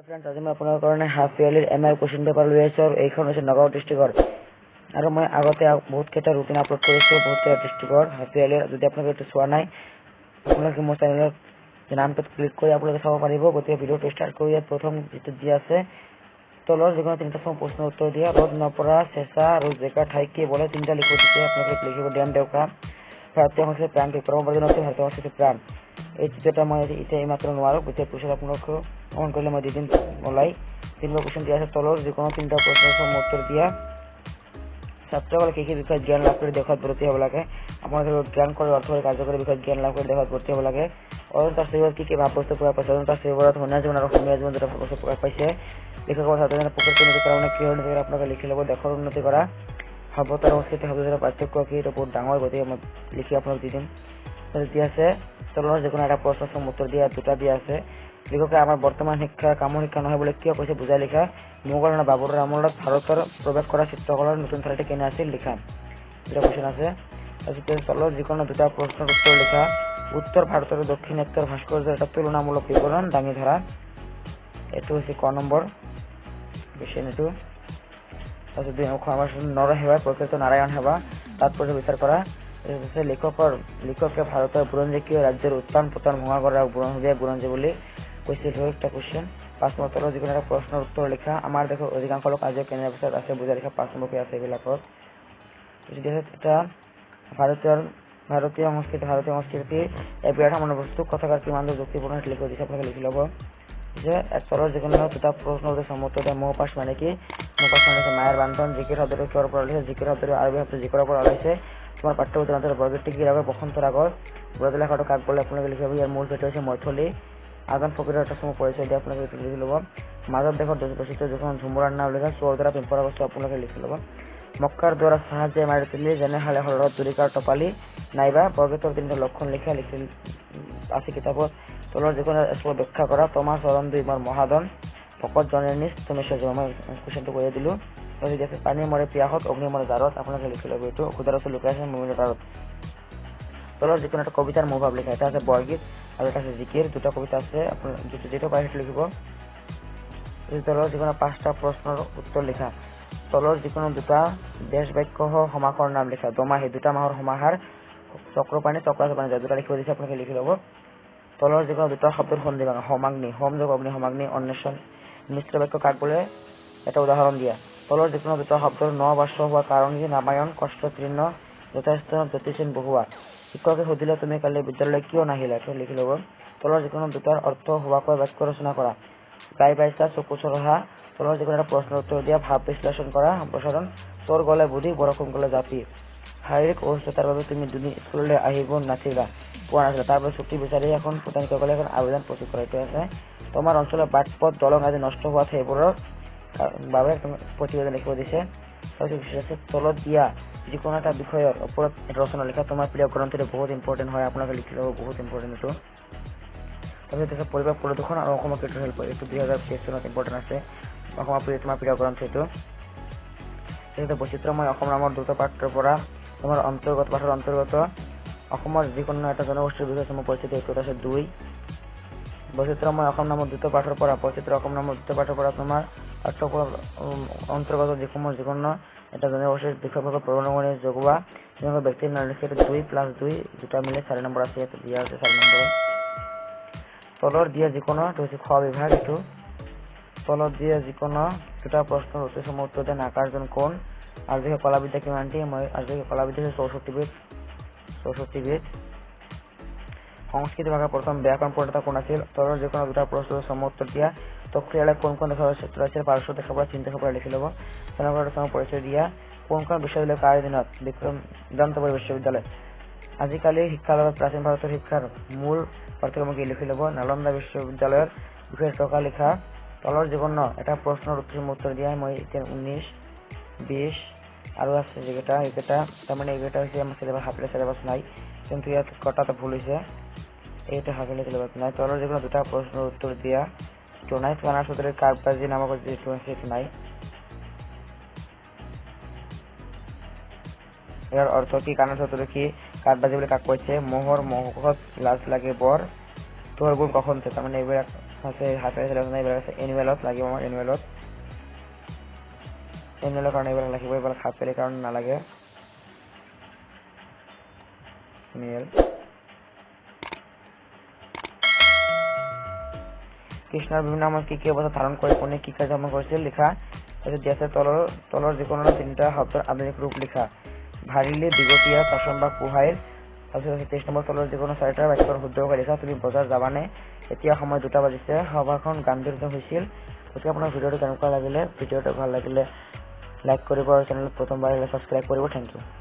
Friends, আজি মই আপোনাৰ কাৰণে হাফ ইয়াৰলিৰ MI কুৱেশ্যন পেপাৰ লৈ আহিছোঁ আৰু এইখন হৈছে নগাঁও ডিষ্ট্ৰিক্টৰ। আৰু মই আগতে বহুতকেইটা ৰুটিন আপলোড কৰিছোঁ বহুতকেইটা ডিষ্ট্ৰিক্টৰ হাফ ইয়াৰলিৰ। যদি আপোনালোকে এইটো চোৱা নাই, আপোনালোকে মোৰ চেনেলৰ নামটোত ক্লিক কৰি আপোনালোকে চাব পাৰিব। গতিকে ভিডিঅ'টো ষ্টাৰ্ট কৰি ইয়াত প্ৰথম যিটো দিয়া আছে তলৰ যিকোনো তিনিটা প্ৰশ্নৰ উত্তৰ দিয়া। ৰ'দ নপৰা, চেঁচা আৰু জেকা ঠাই কি বোলে তিনিটা লিখিব দিছে। আপোনালোকে লিখিব ডেম দেউকা, ভাৰতীয় সংস্কৃতিৰ প্ৰাণ বিক্ৰম বৰ্জনতকৈ ভাৰতীয় সংস্কৃতিৰ প্ৰাণ। এই যেটা মই এতিয়া এইমাত্ৰ নোৱাৰোঁ, গতিকে পিছত আপোনালোকে অন কৰিলে মই দি দিম ওলাই। তিনিটা কুৱেশ্যন দিয়া আছে, তলৰ যিকোনো তিনিটা প্ৰশ্নৰ উত্তৰ দিয়া। ছাত্ৰসকলে কৃষি বিষয়ত জ্ঞান লাভ কৰি দেশত ভৰ্তি হ'ব লাগে। আপোনালোকে জ্ঞান কৰি অৰ্থকাৰী কাৰ্যকৰী বিষয়ত জ্ঞান লাভ কৰি দেশত ভৰ্তি হ'ব লাগে। অজন্তা চিৰিয়ত কি ভাৱ বস্তু প্ৰকাশ পাইছে? অজন্তা চিৰিয়ত ধনীয়া জীৱন আৰু সমীয়া জীৱন দুটা ভাৱ বস্তু প্ৰকাশ পাইছে। লিখকৰ ছাত্ৰজনে প্ৰকৃতিৰ উন্নতি কৰা মানে কিহৰ উন্নতি কৰা? আপোনালোকে লিখি ল'ব দেশৰ উন্নতি কৰা। সভ্যতা আৰু সংস্কৃতি শব্দৰ পাৰ্থক্য কি? এইটো বহুত ডাঙৰ, গতিকে মই লিখি আপোনালোক দি দিম। দিয়া আছে তলৰ যিকোনো এটা প্ৰশ্নৰ উত্তৰ দিয়া, দুটা দিয়া আছে। লিখকে আমাৰ বৰ্তমান শিক্ষা কামৰ শিক্ষা নহয় বুলি কিয় কৈছে বুজাই লিখা। মোগল ৰাণা বাবৰৰ আমলত ভাৰতৰ প্ৰৱেশ কৰা চিত্ৰকলাৰ নতুন ঠাইতে কেনে আছিল লিখা। দুটা কুৱেশ্যন আছে। তাৰপিছত তলৰ যিকোনো দুটা প্ৰশ্নৰ উত্তৰ লিখা। উত্তৰ ভাৰত আৰু দক্ষিণাত্যৰ ভাস্কৰ্যৰ এটা তুলনামূলক বিৱৰণ দাঙি ধৰা। এইটো হৈছে ক নম্বৰ কুৱেশ্যন এইটো। তাৰপিছত নৰসেৱা প্ৰকৃত নাৰায়ণ সেৱা তাৎপৰ্য বিচাৰ কৰা। লিখকে ভাৰতৰ বুৰঞ্জীকীয় ৰাজ্যৰ উত্থান পতন ভঙা কৰা বুৰঞ্জী বুলি কৈছিল। একটা কুৱেশ্যন। 5 নম্বৰ তলৰ যিকোনো এটা প্ৰশ্নৰ উত্তৰ লিখা। আমাৰ দেশৰ অধিকাংশ লোক আজিও কেনে অৱস্থাত আছে বুজাই লিখা। 5 নম্বৰকে আছে এইবিলাকত। এটা ভাৰতীয় সংস্কৃতি এক বিৰাট সামান্য বস্তু, কথাকাৰ কিমান যুক্তিপূৰ্ণ লিখিব দিছে, আপোনালোকে লিখি ল'ব যে তলৰ যিকোনো দুটা প্ৰশ্নৰ উত্তৰ মৌ পাছ মানে কি? মৌ পাছ মানে হৈছে মায়েৰ বান্ধন। জিকিৰ শব্দটো কিহৰ পৰা ওলাইছে? জিকিৰ শব্দটো আৰবী শব্দ জিকৰৰ পৰা ওলাইছে। তোমাৰ পাঠ্যপুথিৰ অন্তত বৰগীতটি কি ৰাগৰ? বসন্ত ৰাগৰ। ব্ৰজেলা লেখাটো কাক বোলে? আপোনালোকে লিখিব। ইয়াৰ মূল ভেটি হৈছে মৈথিলী। আজান ফকীৰৰ এটা সময় পৰিচয় দিয়া, আপোনালোকে লিখি ল'ব। মাজত দেশৰ বৈচিত্ৰ্য যিখন ঝুমুৰাৰ নাম লিখা। চোৰ দ্বাৰা পিম্পৰা বস্তু আপোনালোকে লিখি ল'ব। মক্কাৰ দ্বাৰা সাহায্যে মাৰি তুলি যেনে হালে হলত তুলিকাৰ টপালি নাইবা বৰগীতৰ তিনিটা লক্ষণ লিখা লিখিল আছে কিতাপত। তলৰ যিকোনো ব্যাখ্যা কৰা। তোমাৰ চৰণ দুই মোৰ মহাদন, ভকত জনেৰ নিজ তুমি সজীৱ। মই কুৱেশ্যনটো কৈয়ে দিলোঁ। যদি আছে পানী মৰে পিয়াসত, অগ্নি মৰে জাৰত, আপোনালোকে লিখি ল'ব। এইটো ক্ষুধাৰত লুকাই আছে মুমিনৰ তাৰত। তলৰ যিকোনো এটা কবিতাৰ মনোভাৱ লিখা। এটা আছে বৰগীত আৰু এটা আছে জিকিৰ। দুটা কবিতা আছে, আপোনাৰ যিটো পায় সেইটো লিখিব। তলৰ যিকোনো 5টা প্ৰশ্নৰ উত্তৰ লিখা। তলৰ যিকোনো দুটা দেশ বাক্য সমাসৰ নাম লিখা। দমাহী দুটা মাহৰ সমাহাৰ। চক্ৰপাণী চক্ৰাচপাণী দুটা লিখিব দিছে, আপোনালোকে লিখি ল'ব। তলৰ যিকোনো দুটা শব্দৰ সন্ধি ভাঙা। সমাগ্নি হোম যোগ অগ্নি সমাগ্নি অন্বেষণ। মিশ্ৰ বাক্য কাক বোলে? এটা উদাহৰণ দিয়া। তলৰ যিকোনো দুটা শব্দৰ ন বাস্য হোৱা কাৰণ কি? ৰামায়ণ কষ্ট তৃণ যথেষ্ট জ্যোতিষীন বহুৱা। শিক্ষকে সুধিলে তুমি কালি বিদ্যালয়লৈ কিয় নাহিলা? এইটো লিখি ল'ব। তলৰ যিকোনো দুটাৰ অৰ্থ হোৱাকৈ বাক্য ৰচনা কৰা। গাই বাইচা চকু চৰহা। তলৰ যিকোনো এটা প্ৰশ্নৰ উত্তৰ দিয়া। ভাৱ বিশ্লেষণ কৰা। সম্প্ৰসাৰণ। তোৰ গলে বুদ্ধি বৰষুণ গলে জাপি। শাৰীৰিক অসুস্থতাৰ বাবে তুমি স্কুললৈ আহিব নাছিলা পোৱা নাছিলা, তাৰপৰা ছুটি বিচাৰি এখন পুতানিকসকলে এখন আবেদন প্ৰস্তুত কৰা। এইটো আছে তোমাৰ অঞ্চলৰ বাট পথ দলং আদি নষ্ট হোৱাত সেইবোৰৰ বাবে প্ৰতিবেদন লিখিব দিছে। তাৰপিছত তলত দিয়া যিকোনো এটা বিষয়ৰ ওপৰত ৰচনা লিখা। তোমাৰ প্ৰিয় গ্ৰন্থটো বহুত ইম্পৰ্টেণ্ট হয়, আপোনালোকে লিখি ল'ব, বহুত ইম্পৰ্টেণ্ট এইটো। তাৰপিছত পৰিৱেশ প্ৰদূষণ আৰু অসমৰ কৃষি শিল্প। এইটো 2023 চনত ইম্পৰ্টেণ্ট আছে। অসমৰ তোমাৰ প্ৰিয় গ্ৰন্থ এইটো। সেইটো বৈচিত্ৰময় অসম নামৰ দ্ৰুত পাঠৰ পৰা তোমাৰ পাঠৰ অন্তৰ্গত অসমৰ যিকোনো এটা জনগোষ্ঠীৰ বিষয়ে তোমাৰ পৰিচিত। এইটো আছে 2। বৈচিত্ৰময় অসম নামৰ দ্ৰুত পাঠৰ পৰা বৈচিত্ৰ অসম নামৰ দ্ৰুত পাঠৰ পৰা তোমাৰ পাঠ্যক্ৰমৰ অন্তৰ্গত যিকোনো এটা জনগোষ্ঠীৰ বিষয়ভাৱে প্ৰৱৰ্তন যোগোৱা তেনেকুৱা ব্যক্তিৰ নাম লিখে। 2+2 দুটা মিলে 4 নম্বৰ আছে, ইয়াত দিয়া আছে 4 নম্বৰ। তলৰ দিয়া যিকোনো এইটো হৈছে খ বিভাগ। এইটো তলত দিয়া যিকোনো দুটা প্ৰশ্নৰ উত্তৰ দিয়ে। নাকাৰজন কোন? আজীৱিকা কলাবিদ্যা কিমানটি? মই আজীৱিকা কলাবিদ্যা 64 বিধ। সংস্কৃত ভাষাৰ প্ৰথম ব্যাকৰণ প্ৰণেতা কোন আছিল? তলৰ যিকোনো দুটা প্ৰশ্নৰ উত্তৰ দিয়া। তক্ৰিয়ালে কোন দেশৰ চিত্ৰ আছিল? পাৰস্য দেশৰ পৰা চীন দেশৰ পৰা লিখি ল'ব। তেনেকুৱা পৰিচয় দিয়া। কোনখন বিশ্ববিদ্যালয় কাৰ দিনত? বিক্ৰমদন্তপুৰ বিশ্ববিদ্যালয়। আজিকালি শিক্ষাৰ লগত প্ৰাচীন ভাৰতৰ শিক্ষাৰ মূল পাৰ্থক্য কি? লিখি ল'ব। নালন্দা বিশ্ববিদ্যালয়ৰ বিষয়ে টকা লিখা। তলৰ যিকোনো এটা প্ৰশ্নৰ উত্তৰ দিয়া। মই এতিয়া 19, 20 আৰু আছে যিকেইটা এইকেইটা তাৰমানে এইকেইটা হৈছে আমাৰ চিলেবাছ নাই, কিন্তু ইয়াত কটাটো ভুল হৈছে। এইটো হাফিলে চিলেবাছ নাই। তলৰ যিকোনো দুটা প্ৰশ্নৰ উত্তৰ দিয়া। এইটো নাই। কানাড়া চৌধুৰীৰ কাকবাজি নামক যিটো আছে সেইটো নাই। ইয়াৰ অৰ্থ কি? কানাড়া চৌধুৰী কি কাকবাজি বুলি কাক কৈছে? মোহৰ মুখত লাজ লাগে বৰ তোৰ গুণ কখন তাৰমানে এইবিলাক আছে হাফে সিলেকশ্যন এইবিলাক আছে এনুৱেলত লাগিব আমাৰ এনুৱেলৰ কাৰণে এইবিলাক লাগিব এইবিলাক হাফ ইয়াৰলি কাৰণে নালাগে এনুৱেল কৃষ্ণৰ বিভিন্ন সময়ত কি অৱস্থা ধাৰণ কৰি কোনে কি কাৰ্য সাধন কৰিছিল লিখা তাৰপিছত দিয়া আছে তলৰ যিকোনো তিনিটা শব্দৰ আধুনিক ৰূপ লিখা ভাৰিলে দীঘতীয়া শাসন বা পুহাইৰ তাৰপিছত 23 নম্বৰ তলৰ যিকোনো চাৰিটা বাক্যৰ শুদ্ধকৈ লিখা তুমি বজাৰ যাবানে এতিয়া সময় 2টা বাজিছে সভাখন গাম্ভীৰ্য হৈছিল গতিকে আপোনাৰ ভিডিঅ'টো কেনেকুৱা লাগিলে ভিডিঅ'টো ভাল লাগিলে লাইক কৰিব আৰু চেনেলটো প্ৰথমবাৰ হ'লে সাবস্ক্ৰাইব কৰিব থেংক ইউ